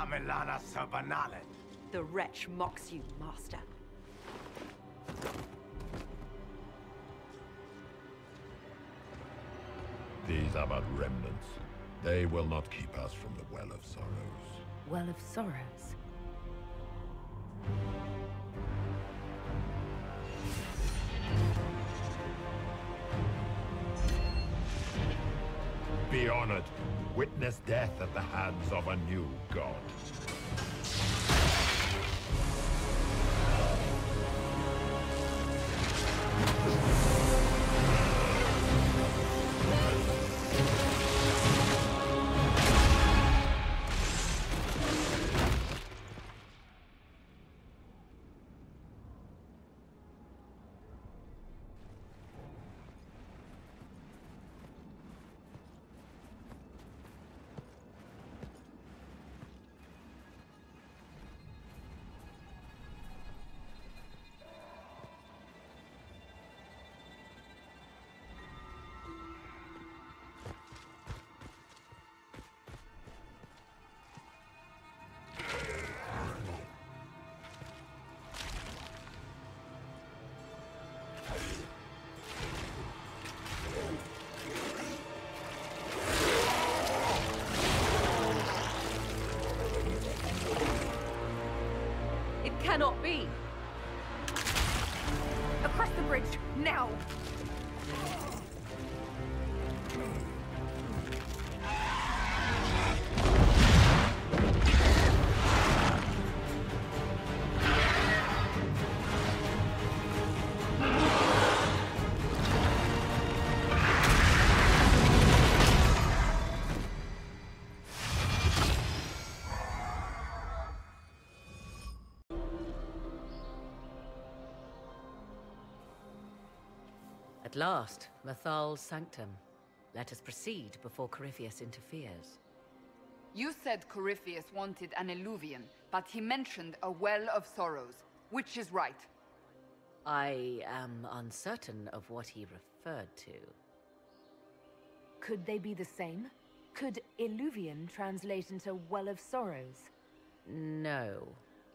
Amelana Sabanalet. The wretch mocks you, master. These are but remnants. They will not keep us from the Well of Sorrows. Well of Sorrows? Be honored. Witness death at the hands of a new god. Cannot be! Across the bridge, now! At last, Mathal's sanctum. Let us proceed before Corypheus interferes. You said Corypheus wanted an eluvian, but he mentioned a well of sorrows. Which is right? I am uncertain of what he referred to. Could they be the same? Could eluvian translate into well of sorrows? No.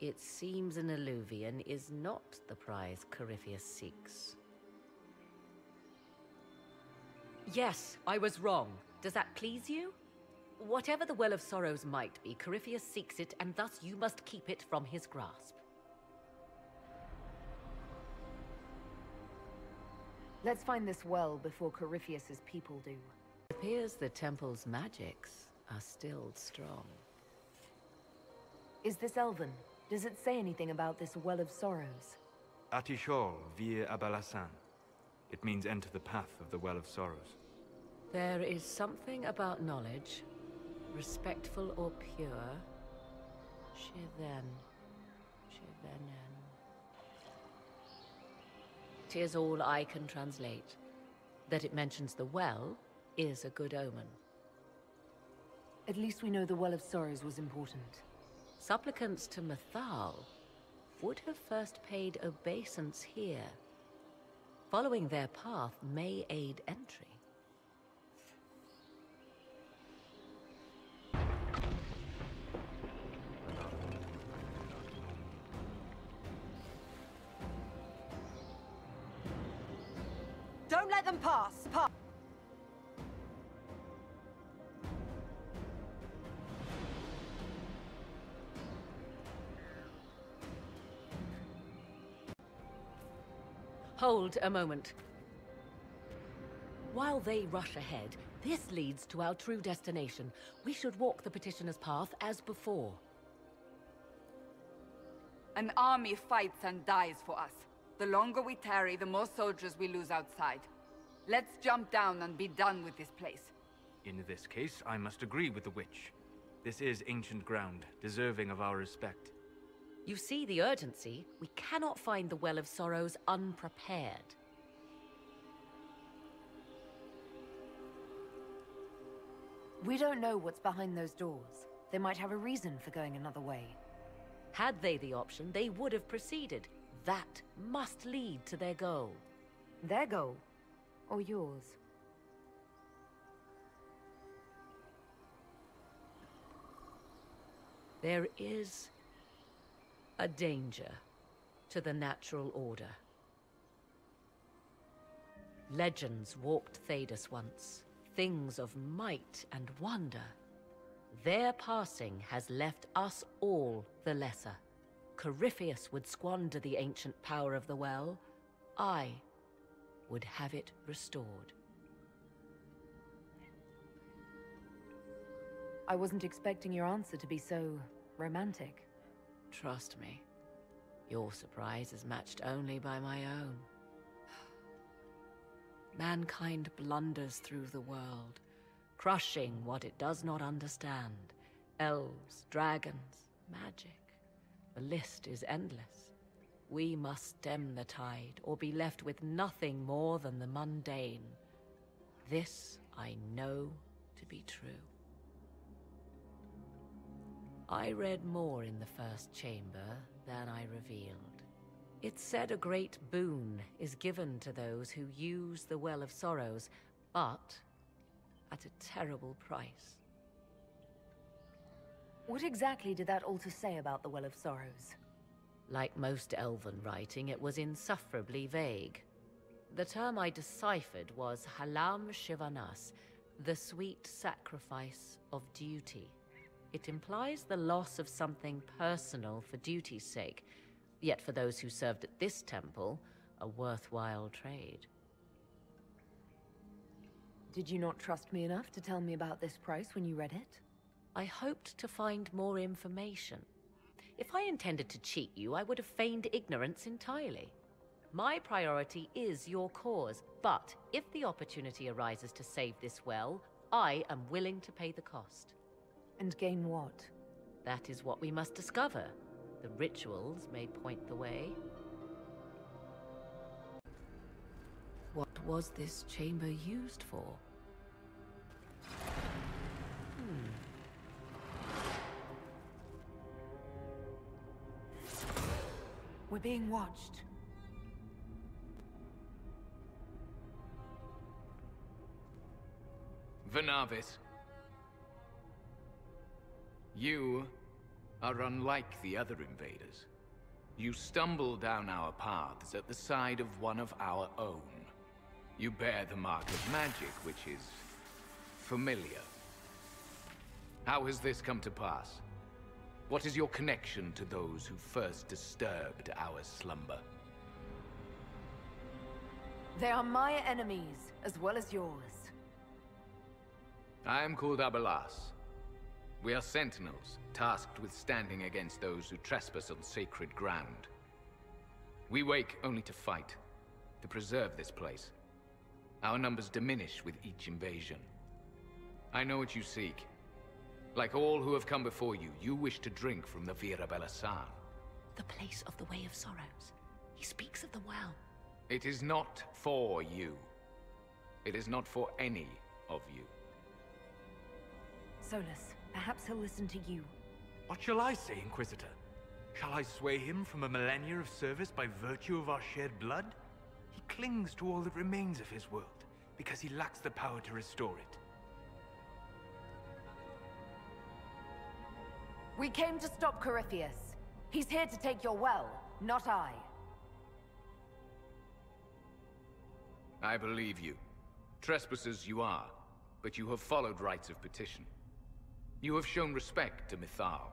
It seems an eluvian is not the prize Corypheus seeks. Yes, I was wrong. Does that please you? Whatever the Well of Sorrows might be, Corypheus seeks it, and thus you must keep it from his grasp. Let's find this well before Corypheus's people do. It appears the temple's magics are still strong. Is this Elven? Does it say anything about this Well of Sorrows? Atishol vir Abalasan. It means enter the path of the Well of Sorrows. There is something about knowledge, respectful or pure. Shiven. Shivenen. 'Tis all I can translate. That it mentions the well is a good omen. At least we know the Well of Sorrows was important. Supplicants to Mathal would have first paid obeisance here. Following their path may aid entry. Don't let them pass! Hold a moment. While they rush ahead, this leads to our true destination. We should walk the petitioner's path as before. An army fights and dies for us. The longer we tarry, the more soldiers we lose outside. Let's jump down and be done with this place. In this case, I must agree with the witch. This is ancient ground, deserving of our respect. You see the urgency? We cannot find the Well of Sorrows unprepared. We don't know what's behind those doors. They might have a reason for going another way. Had they the option, they would have proceeded. That must lead to their goal. Their goal? Or yours? There is a danger to the natural order. Legends walked Thedas once, things of might and wonder. Their passing has left us all the lesser. Corypheus would squander the ancient power of the well. I would have it restored. I wasn't expecting your answer to be so romantic. Trust me, your surprise is matched only by my own. Mankind blunders through the world, crushing what it does not understand. Elves, dragons, magic. The list is endless. We must stem the tide, or be left with nothing more than the mundane. This I know to be true. I read more in the first chamber than I revealed. It said a great boon is given to those who use the Well of Sorrows, but at a terrible price. What exactly did that altar say about the Well of Sorrows? Like most elven writing, it was insufferably vague. The term I deciphered was Halam Shivanas, the sweet sacrifice of duty. It implies the loss of something personal for duty's sake, yet for those who served at this temple, a worthwhile trade. Did you not trust me enough to tell me about this price when you read it? I hoped to find more information. If I intended to cheat you, I would have feigned ignorance entirely. My priority is your cause, but if the opportunity arises to save this well, I am willing to pay the cost. And gain what? That is what we must discover. The rituals may point the way. What was this chamber used for? We're being watched. Venavis. You are unlike the other invaders. You stumble down our paths at the side of one of our own. You bear the mark of magic, which is familiar. How has this come to pass? What is your connection to those who first disturbed our slumber? They are my enemies, as well as yours. I am called Abelas. We are sentinels, tasked with standing against those who trespass on sacred ground. We wake only to fight, to preserve this place. Our numbers diminish with each invasion. I know what you seek. Like all who have come before you, you wish to drink from the Vira Belasan. The place of the Way of Sorrows. He speaks of the well. It is not for you. It is not for any of you. Solus, perhaps he'll listen to you. What shall I say, Inquisitor? Shall I sway him from a millennia of service by virtue of our shared blood? He clings to all that remains of his world, because he lacks the power to restore it. We came to stop Corypheus. He's here to take your well, not I. I believe you. Trespassers you are, but you have followed rites of petition. You have shown respect to Mythal.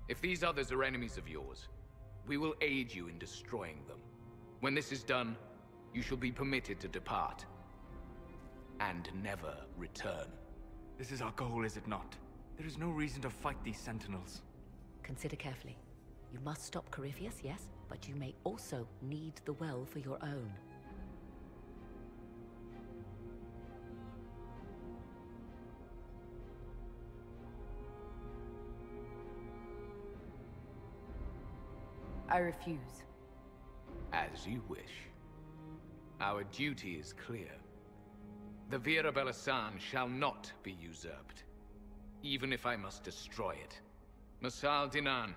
If these others are enemies of yours, we will aid you in destroying them. When this is done, you shall be permitted to depart. And never return. This is our goal, is it not? There is no reason to fight these sentinels. Consider carefully. You must stop Corypheus, yes, but you may also need the well for your own. I refuse. As you wish. Our duty is clear. The Vira Belasan shall not be usurped, even if I must destroy it. Masal Dinan.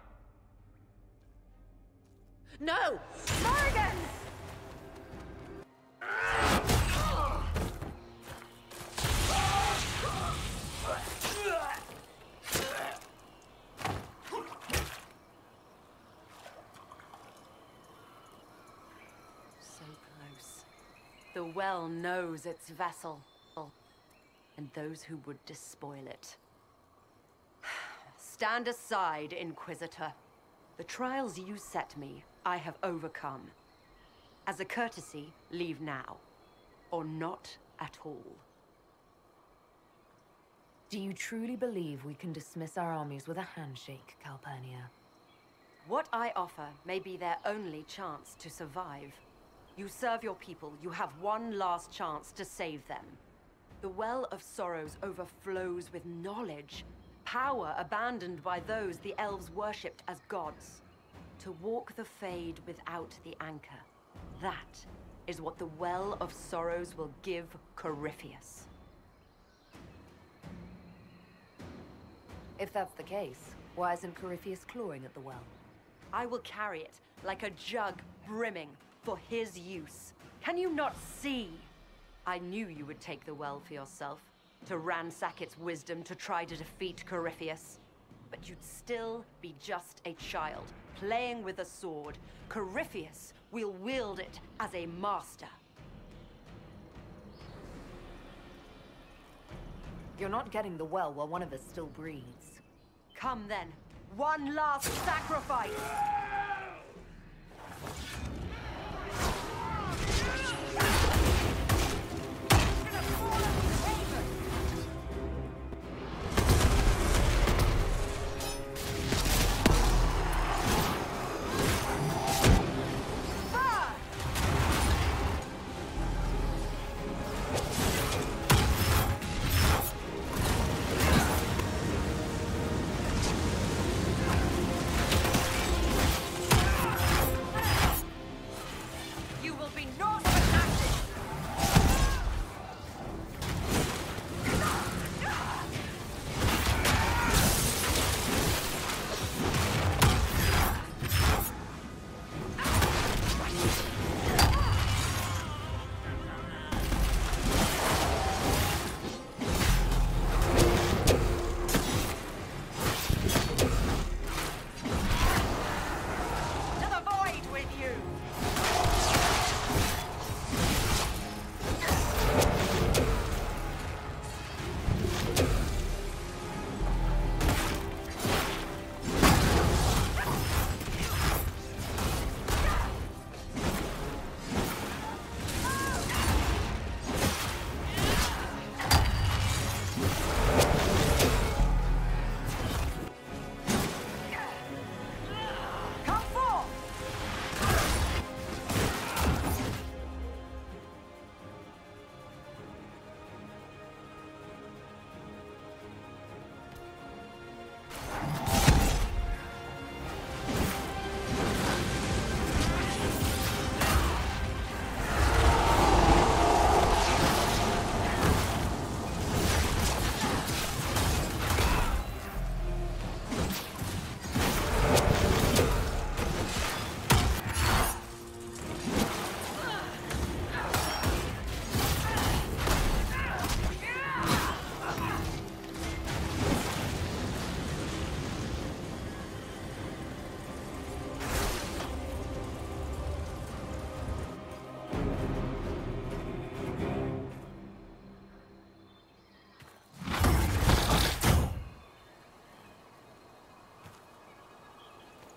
No! Morrigan! well knows its vessel, and those who would despoil it. Stand aside, Inquisitor. The trials you set me, I have overcome. As a courtesy, leave now. Or not at all. Do you truly believe we can dismiss our armies with a handshake, Calpernia? What I offer may be their only chance to survive. You serve your people, you have one last chance to save them. The Well of Sorrows overflows with knowledge, power abandoned by those the elves worshipped as gods. To walk the Fade without the anchor, that is what the Well of Sorrows will give Corypheus. If that's the case, why isn't Corypheus clawing at the well? I will carry it like a jug brimming for his use. Can you not see? I knew you would take the well for yourself, to ransack its wisdom to try to defeat Corypheus. But you'd still be just a child, playing with a sword. Corypheus will wield it as a master. You're not getting the well while one of us still breathes. Come then, one last sacrifice!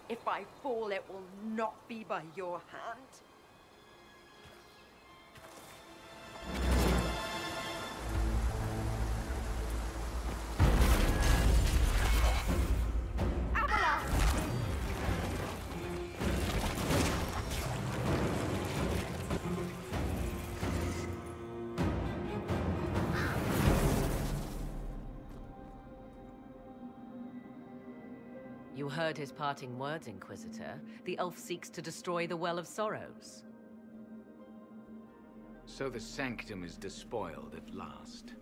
If I fall, it will not be by your hand. You heard his parting words, Inquisitor. The elf seeks to destroy the Well of Sorrows. So the Sanctum is despoiled at last.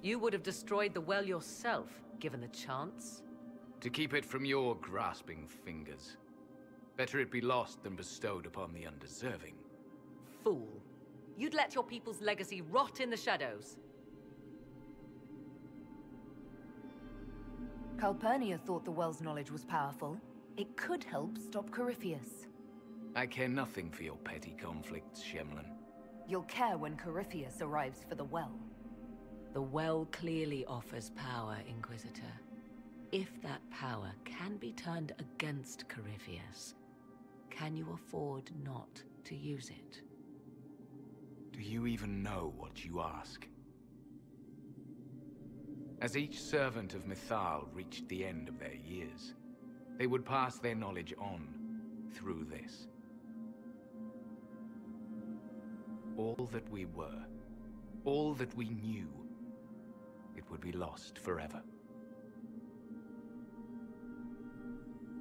You would have destroyed the well yourself, given the chance. To keep it from your grasping fingers. Better it be lost than bestowed upon the undeserving. Fool. You'd let your people's legacy rot in the shadows. Calpernia thought the well's knowledge was powerful. It could help stop Corypheus. I care nothing for your petty conflicts, Shemlin. You'll care when Corypheus arrives for the well. The well clearly offers power, Inquisitor. If that power can be turned against Corypheus, can you afford not to use it? Do you even know what you ask? As each servant of Mythal reached the end of their years, they would pass their knowledge on through this. All that we were, all that we knew, it would be lost forever.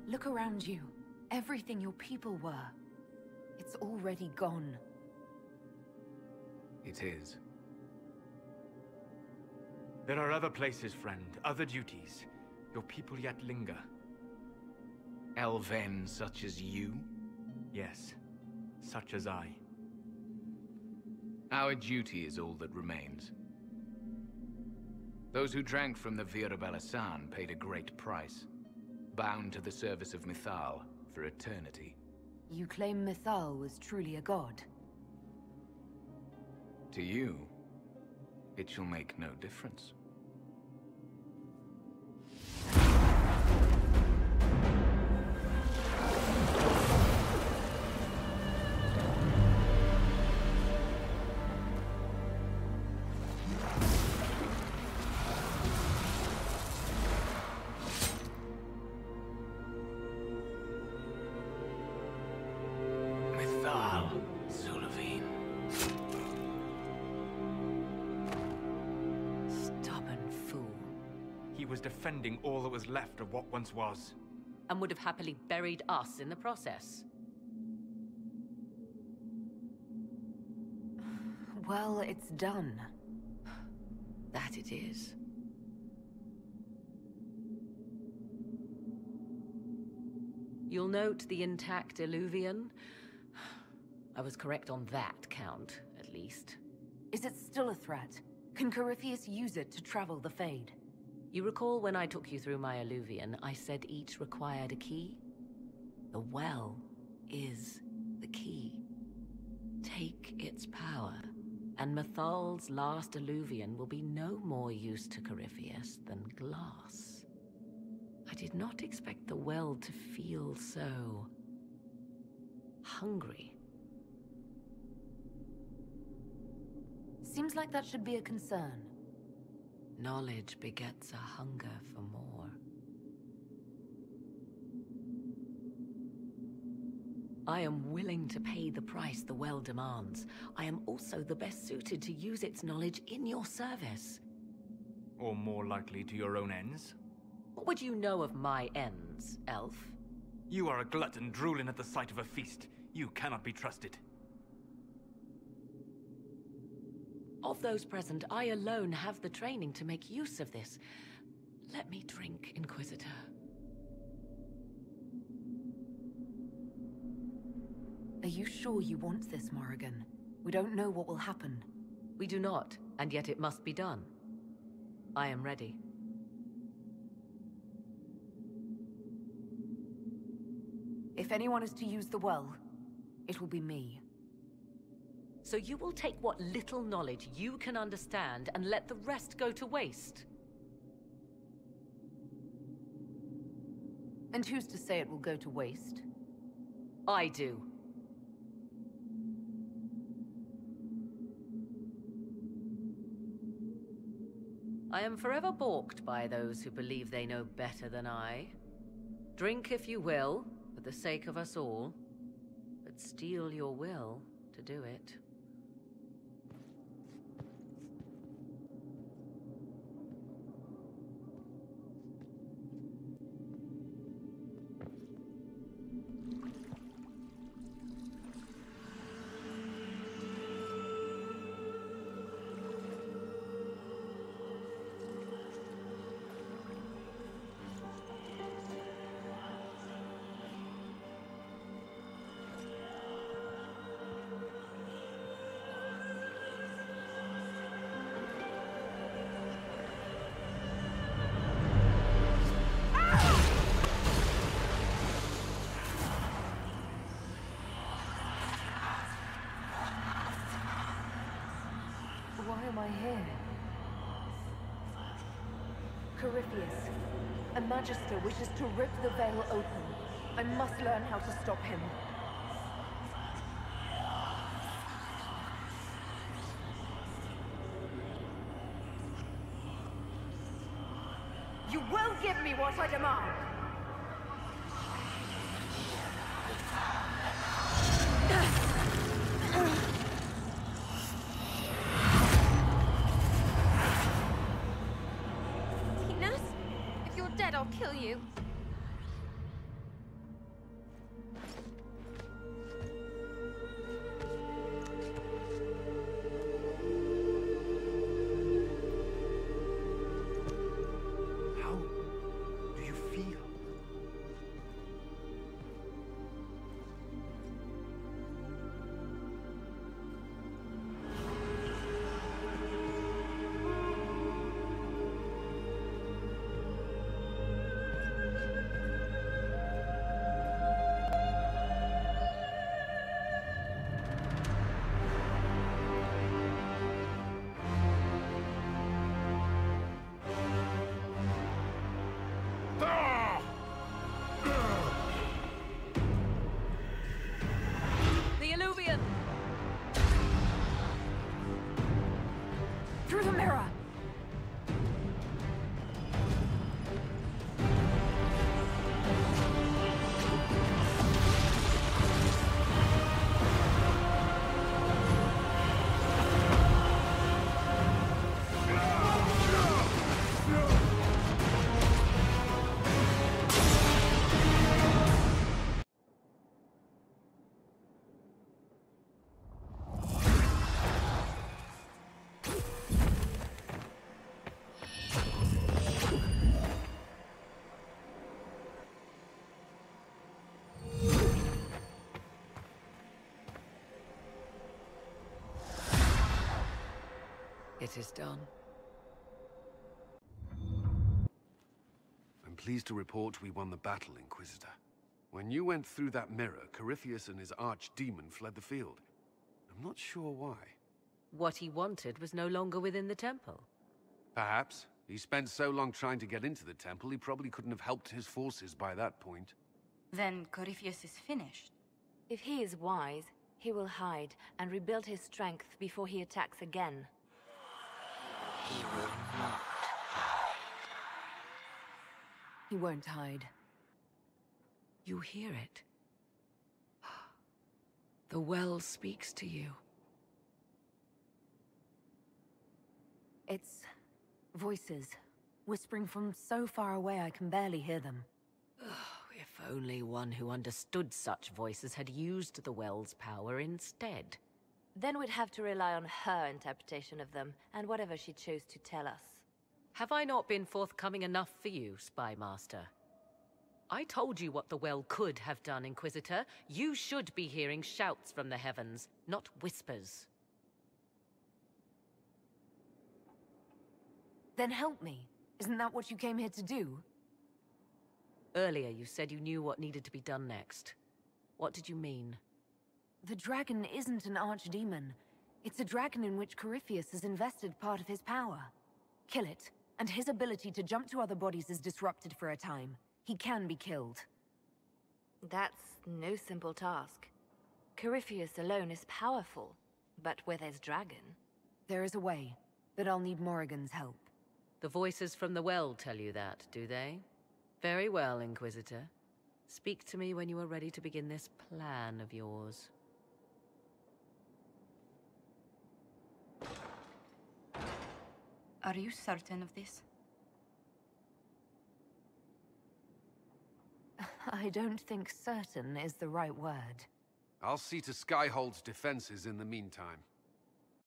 Look around you. Everything your people were. It's already gone. It is. There are other places, friend, other duties. Your people yet linger. Elven such as you? Yes, such as I. Our duty is all that remains. Those who drank from the Virabella paid a great price, bound to the service of Mythal for eternity. You claim Mythal was truly a god? To you, it shall make no difference. Defending all that was left of what once was. And would have happily buried us in the process. Well, it's done. That it is. You'll note the intact Illuvian. I was correct on that count, at least. Is it still a threat? Can Corypheus use it to travel the Fade? You recall when I took you through my Illuvian, I said each required a key? The well is the key. Take its power, and Mythal's last Illuvian will be no more use to Corypheus than glass. I did not expect the well to feel so hungry. Seems like that should be a concern. Knowledge begets a hunger for more. I am willing to pay the price the well demands. I am also the best suited to use its knowledge in your service. Or more likely to your own ends? What would you know of my ends, elf? You are a glutton drooling at the sight of a feast. You cannot be trusted. Of those present, I alone have the training to make use of this. Let me drink, Inquisitor. Are you sure you want this, Morrigan? We don't know what will happen. We do not, and yet it must be done. I am ready. If anyone is to use the well, it will be me. So you will take what little knowledge you can understand and let the rest go to waste? And who's to say it will go to waste? I do. I am forever balked by those who believe they know better than I. Drink if you will, for the sake of us all, but steel your will to do it. Why am I here? Corypheus, a magister wishes to rip the veil open. I must learn how to stop him. You will give me what I demand! Tinas? If you're dead, I'll kill you. Through the mirror! It is done. I'm pleased to report we won the battle, Inquisitor. When you went through that mirror, Corypheus and his archdemon fled the field. I'm not sure why. What he wanted was no longer within the temple. Perhaps. He spent so long trying to get into the temple, he probably couldn't have helped his forces by that point. Then Corypheus is finished. If he is wise, he will hide and rebuild his strength before he attacks again. He will not. He won't hide. You hear it. The well speaks to you. It's voices, whispering from so far away I can barely hear them. If only one who understood such voices had used the well's power instead. Then we'd have to rely on her interpretation of them, and whatever she chose to tell us. Have I not been forthcoming enough for you, Spy Master? I told you what the well could have done, Inquisitor. You should be hearing shouts from the heavens, not whispers. Then help me. Isn't that what you came here to do? Earlier you said you knew what needed to be done next. What did you mean? The dragon isn't an archdemon. It's a dragon in which Corypheus has invested part of his power. Kill it, and his ability to jump to other bodies is disrupted for a time. He can be killed. That's no simple task. Corypheus alone is powerful, but where there's dragon... There is a way, but I'll need Morrigan's help. The voices from the well tell you that, do they? Very well, Inquisitor. Speak to me when you are ready to begin this plan of yours. Are you certain of this? I don't think certain is the right word. I'll see to Skyhold's defenses in the meantime.